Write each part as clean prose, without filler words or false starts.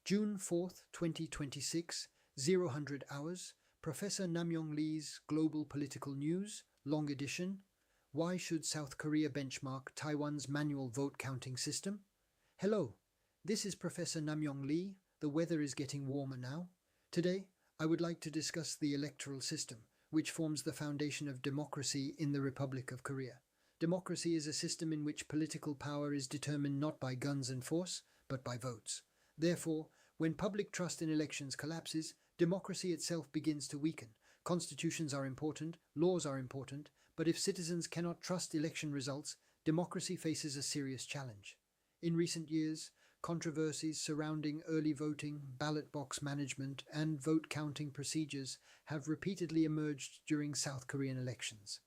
June 4th, 2026, 0000 hours, Professor Namyong Lee's Global Political News, Long Edition. Why should South Korea benchmark Taiwan's manual vote counting system? Hello, this is Professor Namyong Lee. The weather is getting warmer now. Today, I would like to discuss the electoral system, which forms the foundation of democracy in the Republic of Korea. Democracy is a system in which political power is determined not by guns and force, but by votes. Therefore, when public trust in elections collapses, democracy itself begins to weaken. Constitutions are important, laws are important, but if citizens cannot trust election results, democracy faces a serious challenge. In recent years, controversies surrounding early voting, ballot box management, and vote counting procedures have repeatedly emerged during South Korean elections.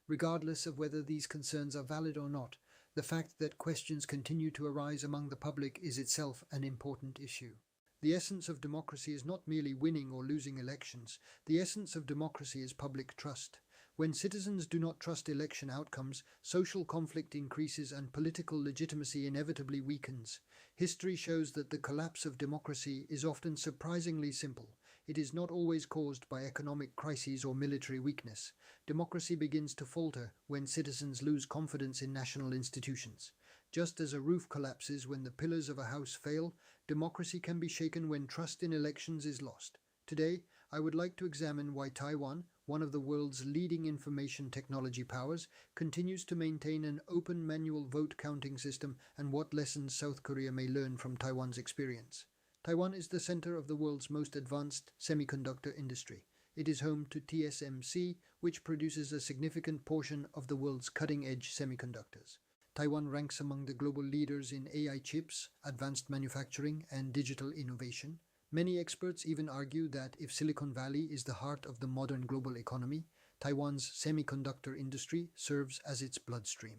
Regardless of whether these concerns are valid or not, the fact that questions continue to arise among the public is itself an important issue. The essence of democracy is not merely winning or losing elections. The essence of democracy is public trust. When citizens do not trust election outcomes, social conflict increases and political legitimacy inevitably weakens. History shows that the collapse of democracy is often surprisingly simple. It is not always caused by economic crises or military weakness. Democracy begins to falter when citizens lose confidence in national institutions. Just as a roof collapses when the pillars of a house fail, democracy can be shaken when trust in elections is lost. Today, I would like to examine why Taiwan, one of the world's leading information technology powers, continues to maintain an open manual vote counting system and what lessons South Korea may learn from Taiwan's experience. Taiwan is the center of the world's most advanced semiconductor industry. It is home to TSMC, which produces a significant portion of the world's cutting-edge semiconductors. Taiwan ranks among the global leaders in AI chips, advanced manufacturing, and digital innovation. Many experts even argue that if Silicon Valley is the heart of the modern global economy, Taiwan's semiconductor industry serves as its bloodstream.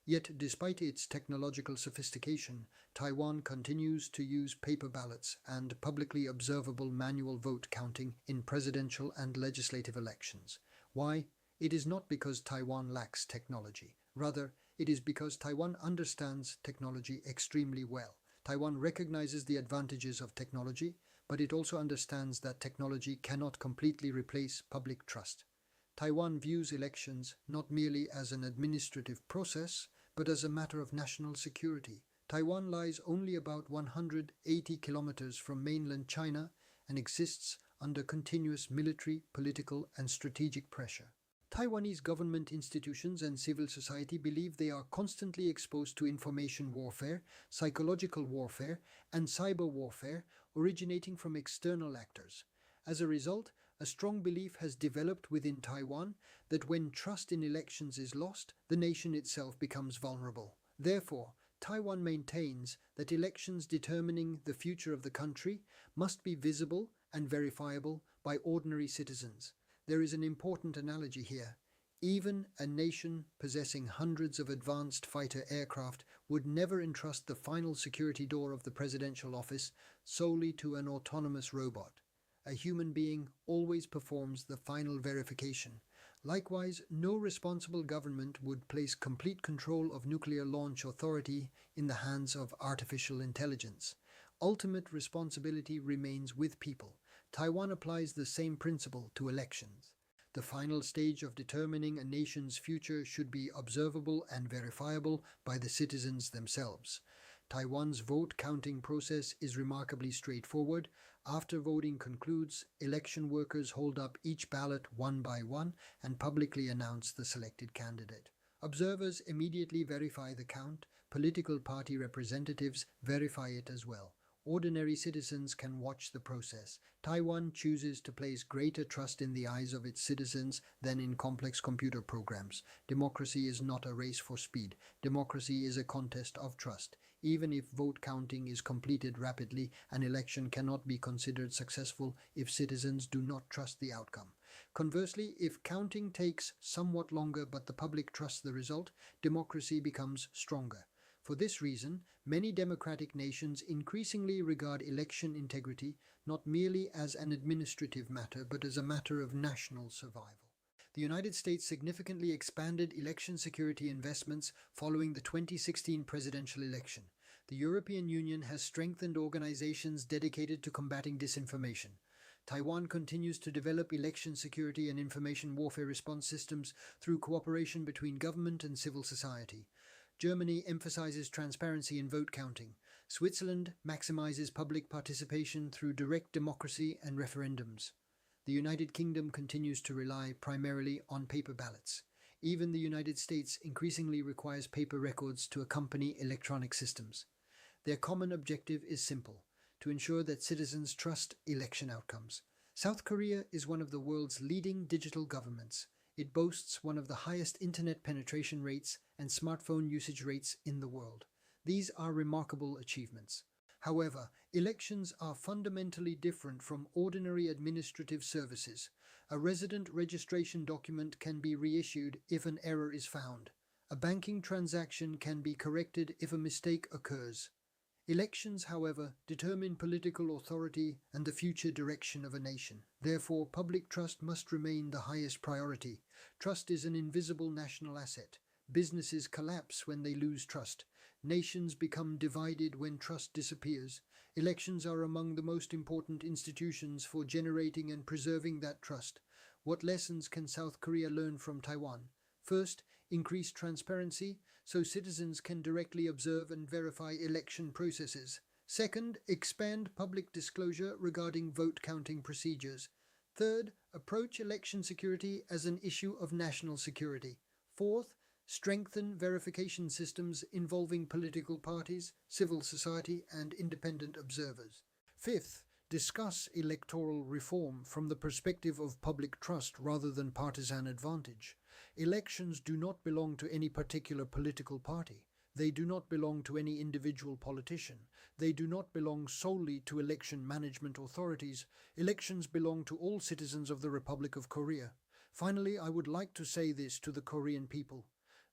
Yet, despite its technological sophistication, Taiwan continues to use paper ballots and publicly observable manual vote counting in presidential and legislative elections. Why? It is not because Taiwan lacks technology. Rather, it is because Taiwan understands technology extremely well. Taiwan recognizes the advantages of technology, but it also understands that technology cannot completely replace public trust. Taiwan views elections not merely as an administrative process, but as a matter of national security. Taiwan lies only about 180 kilometers from mainland China and exists under continuous military, political, and strategic pressure. Taiwanese government institutions and civil society believe they are constantly exposed to information warfare, psychological warfare, and cyber warfare originating from external actors. As a result, a strong belief has developed within Taiwan that when trust in elections is lost, the nation itself becomes vulnerable. Therefore, Taiwan maintains that elections determining the future of the country must be visible and verifiable by ordinary citizens. There is an important analogy here. Even a nation possessing hundreds of advanced fighter aircraft would never entrust the final security door of the presidential office solely to an autonomous robot. A human being always performs the final verification. Likewise, no responsible government would place complete control of nuclear launch authority in the hands of artificial intelligence. Ultimate responsibility remains with people. Taiwan applies the same principle to elections. The final stage of determining a nation's future should be observable and verifiable by the citizens themselves. Taiwan's vote counting process is remarkably straightforward. After voting concludes, election workers hold up each ballot one by one and publicly announce the selected candidate. Observers immediately verify the count. Political party representatives verify it as well. Ordinary citizens can watch the process. Taiwan chooses to place greater trust in the eyes of its citizens than in complex computer programs. Democracy is not a race for speed. Democracy is a contest of trust. Even if vote counting is completed rapidly, an election cannot be considered successful if citizens do not trust the outcome. Conversely, if counting takes somewhat longer but the public trusts the result, democracy becomes stronger. For this reason, many democratic nations increasingly regard election integrity not merely as an administrative matter but as a matter of national survival. The United States significantly expanded election security investments following the 2016 presidential election. The European Union has strengthened organizations dedicated to combating disinformation. Taiwan continues to develop election security and information warfare response systems through cooperation between government and civil society. Germany emphasizes transparency in vote counting. Switzerland maximizes public participation through direct democracy and referendums. The United Kingdom continues to rely primarily on paper ballots. Even the United States increasingly requires paper records to accompany electronic systems. Their common objective is simple: to ensure that citizens trust election outcomes. South Korea is one of the world's leading digital governments. It boasts one of the highest internet penetration rates and smartphone usage rates in the world. These are remarkable achievements. However, elections are fundamentally different from ordinary administrative services. A resident registration document can be reissued if an error is found. A banking transaction can be corrected if a mistake occurs. Elections, however, determine political authority and the future direction of a nation. Therefore, public trust must remain the highest priority. Trust is an invisible national asset. Businesses collapse when they lose trust. Nations become divided when trust disappears. Elections are among the most important institutions for generating and preserving that trust. What lessons can South Korea learn from Taiwan? First, increase transparency so citizens can directly observe and verify election processes. Second, expand public disclosure regarding vote counting procedures. Third, approach election security as an issue of national security. Fourth, strengthen verification systems involving political parties, civil society, and independent observers. Fifth, discuss electoral reform from the perspective of public trust rather than partisan advantage. Elections do not belong to any particular political party. They do not belong to any individual politician. They do not belong solely to election management authorities. Elections belong to all citizens of the Republic of Korea. Finally, I would like to say this to the Korean people.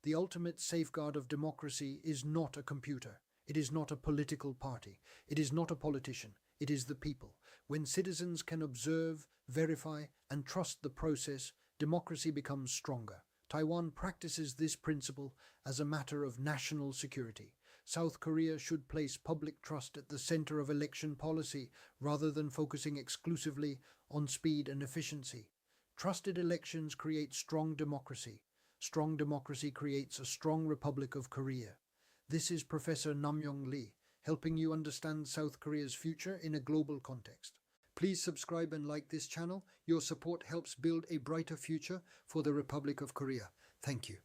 The ultimate safeguard of democracy is not a computer. It is not a political party. It is not a politician. It is the people. When citizens can observe, verify, and trust the process, democracy becomes stronger. Taiwan practices this principle as a matter of national security. South Korea should place public trust at the center of election policy rather than focusing exclusively on speed and efficiency. Trusted elections create strong democracy. Strong democracy creates a strong Republic of Korea. This is Professor Namyong Lee, helping you understand South Korea's future in a global context. Please subscribe and like this channel. Your support helps build a brighter future for the Republic of Korea. Thank you.